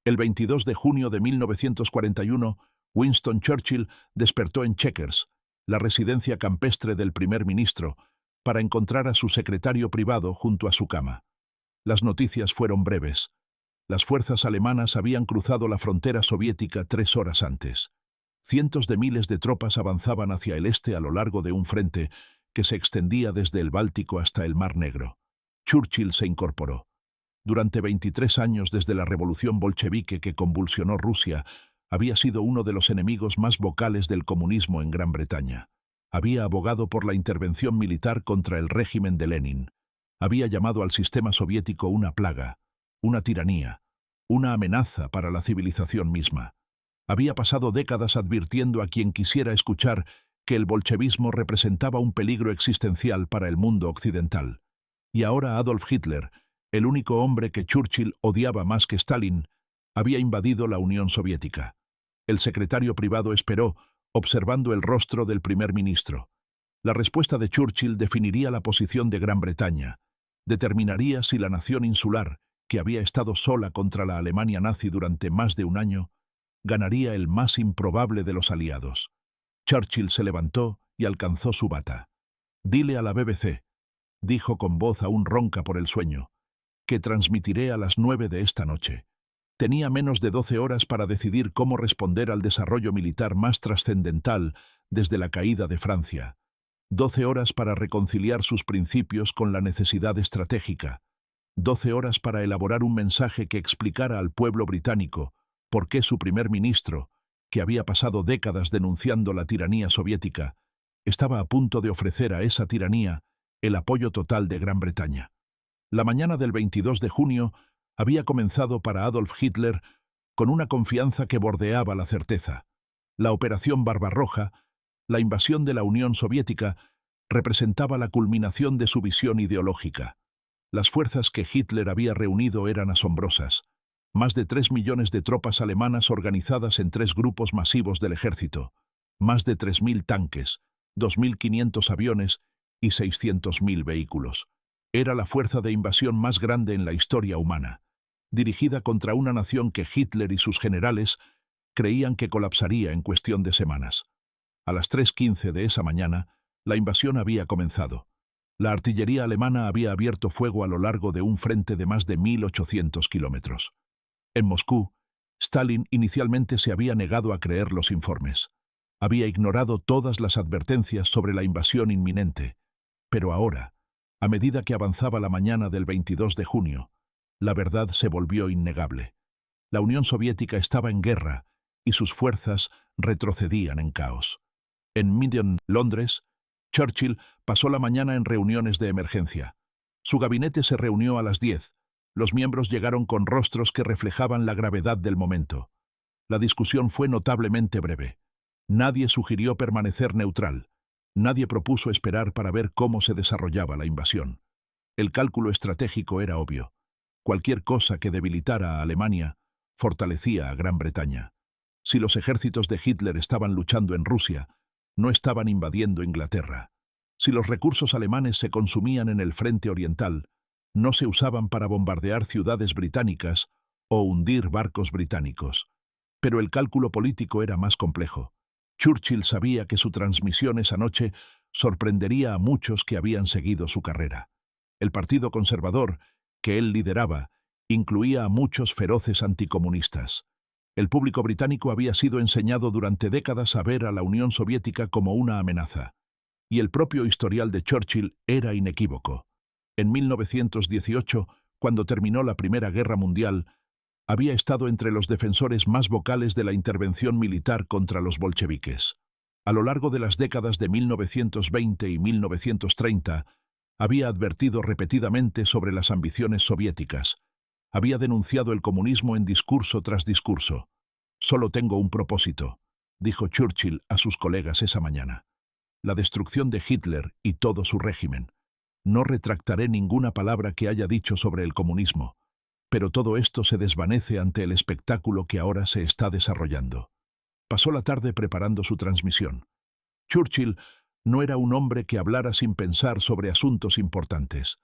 El 22 de junio de 1941, Winston Churchill despertó en Chequers, la residencia campestre del primer ministro, para encontrar a su secretario privado junto a su cama. Las noticias fueron breves. Las fuerzas alemanas habían cruzado la frontera soviética 3 horas antes. Cientos de miles de tropas avanzaban hacia el este a lo largo de un frente que se extendía desde el Báltico hasta el Mar Negro. Churchill se incorporó. Durante 23 años desde la revolución bolchevique que convulsionó Rusia, había sido uno de los enemigos más vocales del comunismo en Gran Bretaña. Había abogado por la intervención militar contra el régimen de Lenin. Había llamado al sistema soviético una plaga, una tiranía, una amenaza para la civilización misma. Había pasado décadas advirtiendo a quien quisiera escuchar que el bolchevismo representaba un peligro existencial para el mundo occidental. Y ahora Adolf Hitler, el único hombre que Churchill odiaba más que Stalin, había invadido la Unión Soviética. El secretario privado esperó, observando el rostro del primer ministro. La respuesta de Churchill definiría la posición de Gran Bretaña, determinaría si la nación insular, que había estado sola contra la Alemania nazi durante más de un año, ganaría el más improbable de los aliados. Churchill se levantó y alcanzó su bata. «Dile a la BBC», dijo con voz aún ronca por el sueño, «que transmitiré a las 9 de esta noche». Tenía menos de 12 horas para decidir cómo responder al desarrollo militar más trascendental desde la caída de Francia. 12 horas para reconciliar sus principios con la necesidad estratégica. 12 horas para elaborar un mensaje que explicara al pueblo británico por qué su primer ministro, que había pasado décadas denunciando la tiranía soviética, estaba a punto de ofrecer a esa tiranía el apoyo total de Gran Bretaña. La mañana del 22 de junio había comenzado para Adolf Hitler con una confianza que bordeaba la certeza. La Operación Barbarroja, la invasión de la Unión Soviética, representaba la culminación de su visión ideológica. Las fuerzas que Hitler había reunido eran asombrosas. Más de 3 millones de tropas alemanas organizadas en 3 grupos masivos del ejército, más de 3.000 tanques, 2.500 aviones y 600.000 vehículos. Era la fuerza de invasión más grande en la historia humana, dirigida contra una nación que Hitler y sus generales creían que colapsaría en cuestión de semanas. A las 3:15 de esa mañana, la invasión había comenzado. La artillería alemana había abierto fuego a lo largo de un frente de más de 1.800 kilómetros. En Moscú, Stalin inicialmente se había negado a creer los informes. Había ignorado todas las advertencias sobre la invasión inminente. Pero ahora, a medida que avanzaba la mañana del 22 de junio, la verdad se volvió innegable. La Unión Soviética estaba en guerra y sus fuerzas retrocedían en caos. En Minden, Londres, Churchill pasó la mañana en reuniones de emergencia. Su gabinete se reunió a las 10. Los miembros llegaron con rostros que reflejaban la gravedad del momento. La discusión fue notablemente breve. Nadie sugirió permanecer neutral. Nadie propuso esperar para ver cómo se desarrollaba la invasión. El cálculo estratégico era obvio. Cualquier cosa que debilitara a Alemania fortalecía a Gran Bretaña. Si los ejércitos de Hitler estaban luchando en Rusia, no estaban invadiendo Inglaterra. Si los recursos alemanes se consumían en el frente oriental, no se usaban para bombardear ciudades británicas o hundir barcos británicos. Pero el cálculo político era más complejo. Churchill sabía que su transmisión esa noche sorprendería a muchos que habían seguido su carrera. El Partido Conservador, que él lideraba, incluía a muchos feroces anticomunistas. El público británico había sido enseñado durante décadas a ver a la Unión Soviética como una amenaza. Y el propio historial de Churchill era inequívoco. En 1918, cuando terminó la Primera Guerra Mundial, había estado entre los defensores más vocales de la intervención militar contra los bolcheviques. A lo largo de las décadas de 1920 y 1930, había advertido repetidamente sobre las ambiciones soviéticas. Había denunciado el comunismo en discurso tras discurso. «Solo tengo un propósito», dijo Churchill a sus colegas esa mañana. «La destrucción de Hitler y todo su régimen. No retractaré ninguna palabra que haya dicho sobre el comunismo, pero todo esto se desvanece ante el espectáculo que ahora se está desarrollando». Pasó la tarde preparando su transmisión. Churchill no era un hombre que hablara sin pensar sobre asuntos importantes.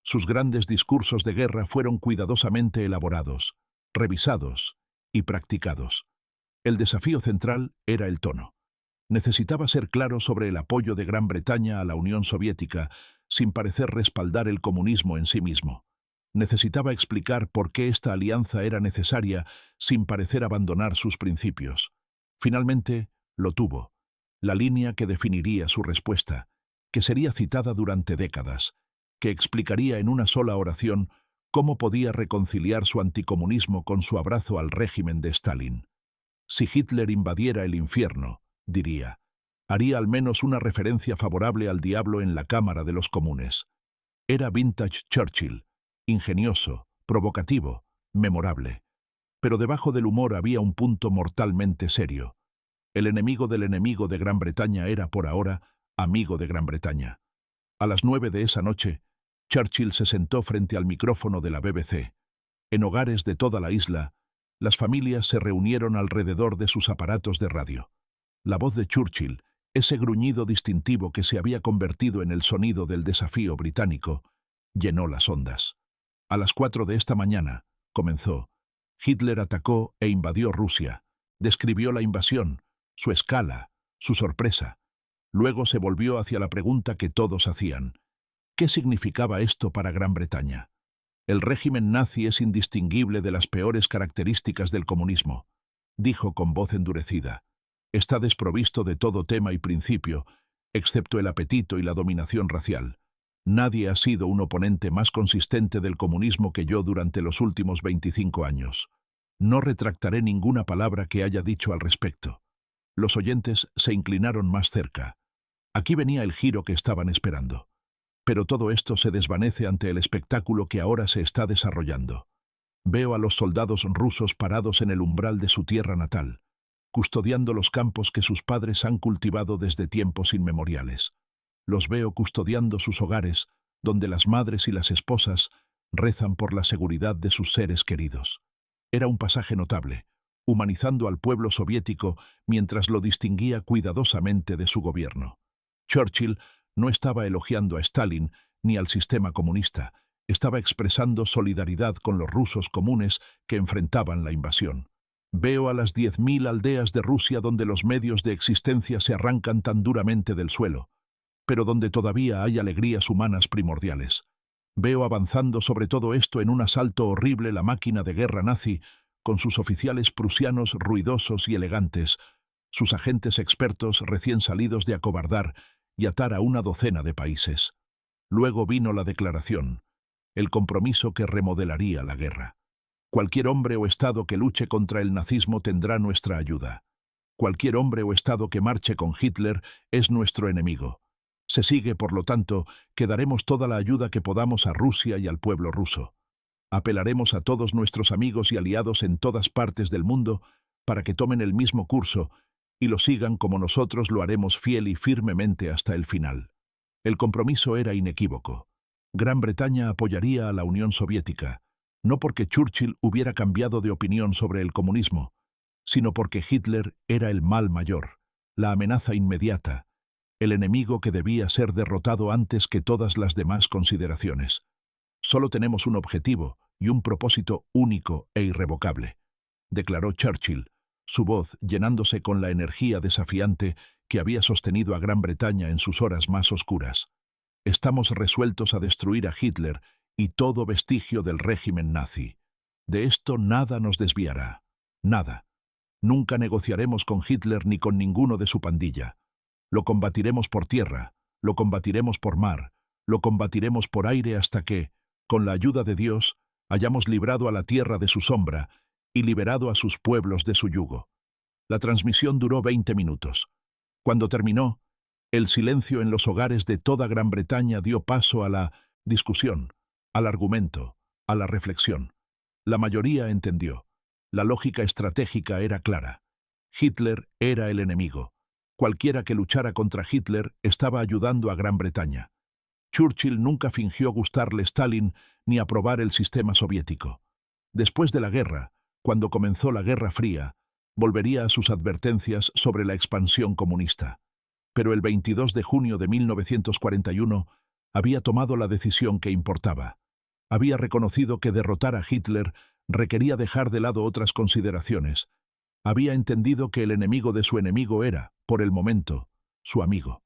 Sus grandes discursos de guerra fueron cuidadosamente elaborados, revisados y practicados. El desafío central era el tono. Necesitaba ser claro sobre el apoyo de Gran Bretaña a la Unión Soviética, sin parecer respaldar el comunismo en sí mismo. Necesitaba explicar por qué esta alianza era necesaria, sin parecer abandonar sus principios. Finalmente, lo tuvo. La línea que definiría su respuesta, que sería citada durante décadas, que explicaría en una sola oración cómo podía reconciliar su anticomunismo con su abrazo al régimen de Stalin. Si Hitler invadiera el infierno, diría, haría al menos una referencia favorable al diablo en la Cámara de los Comunes. Era vintage Churchill, ingenioso, provocativo, memorable. Pero debajo del humor había un punto mortalmente serio. El enemigo del enemigo de Gran Bretaña era, por ahora, amigo de Gran Bretaña. A las 9 de esa noche, Churchill se sentó frente al micrófono de la BBC. En hogares de toda la isla, las familias se reunieron alrededor de sus aparatos de radio. La voz de Churchill, ese gruñido distintivo que se había convertido en el sonido del desafío británico, llenó las ondas. A las 4 de esta mañana, comenzó, Hitler atacó e invadió Rusia. Describió la invasión, su escala, su sorpresa. Luego se volvió hacia la pregunta que todos hacían. ¿Qué significaba esto para Gran Bretaña? El régimen nazi es indistinguible de las peores características del comunismo, dijo con voz endurecida. Está desprovisto de todo tema y principio, excepto el apetito y la dominación racial. Nadie ha sido un oponente más consistente del comunismo que yo durante los últimos 25 años. No retractaré ninguna palabra que haya dicho al respecto. Los oyentes se inclinaron más cerca. Aquí venía el giro que estaban esperando. Pero todo esto se desvanece ante el espectáculo que ahora se está desarrollando. Veo a los soldados rusos parados en el umbral de su tierra natal, custodiando los campos que sus padres han cultivado desde tiempos inmemoriales. Los veo custodiando sus hogares, donde las madres y las esposas rezan por la seguridad de sus seres queridos. Era un pasaje notable, humanizando al pueblo soviético mientras lo distinguía cuidadosamente de su gobierno. Churchill no estaba elogiando a Stalin ni al sistema comunista, estaba expresando solidaridad con los rusos comunes que enfrentaban la invasión. Veo a las 10.000 aldeas de Rusia donde los medios de existencia se arrancan tan duramente del suelo, pero donde todavía hay alegrías humanas primordiales. Veo avanzando sobre todo esto en un asalto horrible la máquina de guerra nazi, con sus oficiales prusianos ruidosos y elegantes, sus agentes expertos recién salidos de acobardar y atar a una docena de países. Luego vino la declaración, el compromiso que remodelaría la guerra. Cualquier hombre o Estado que luche contra el nazismo tendrá nuestra ayuda. Cualquier hombre o Estado que marche con Hitler es nuestro enemigo. Se sigue, por lo tanto, que daremos toda la ayuda que podamos a Rusia y al pueblo ruso. Apelaremos a todos nuestros amigos y aliados en todas partes del mundo para que tomen el mismo curso y lo sigan como nosotros lo haremos fiel y firmemente hasta el final. El compromiso era inequívoco. Gran Bretaña apoyaría a la Unión Soviética, no porque Churchill hubiera cambiado de opinión sobre el comunismo, sino porque Hitler era el mal mayor, la amenaza inmediata, el enemigo que debía ser derrotado antes que todas las demás consideraciones. Solo tenemos un objetivo y un propósito único e irrevocable, declaró Churchill, su voz llenándose con la energía desafiante que había sostenido a Gran Bretaña en sus horas más oscuras. Estamos resueltos a destruir a Hitler y todo vestigio del régimen nazi. De esto nada nos desviará. Nada. Nunca negociaremos con Hitler ni con ninguno de su pandilla. Lo combatiremos por tierra, lo combatiremos por mar, lo combatiremos por aire hasta que, con la ayuda de Dios, hayamos librado a la tierra de su sombra y liberado a sus pueblos de su yugo. La transmisión duró 20 minutos. Cuando terminó, el silencio en los hogares de toda Gran Bretaña dio paso a la discusión, al argumento, a la reflexión. La mayoría entendió. La lógica estratégica era clara. Hitler era el enemigo. Cualquiera que luchara contra Hitler estaba ayudando a Gran Bretaña. Churchill nunca fingió gustarle Stalin ni aprobar el sistema soviético. Después de la guerra, cuando comenzó la Guerra Fría, volvería a sus advertencias sobre la expansión comunista. Pero el 22 de junio de 1941 había tomado la decisión que importaba. Había reconocido que derrotar a Hitler requería dejar de lado otras consideraciones. Había entendido que el enemigo de su enemigo era, por el momento, su amigo.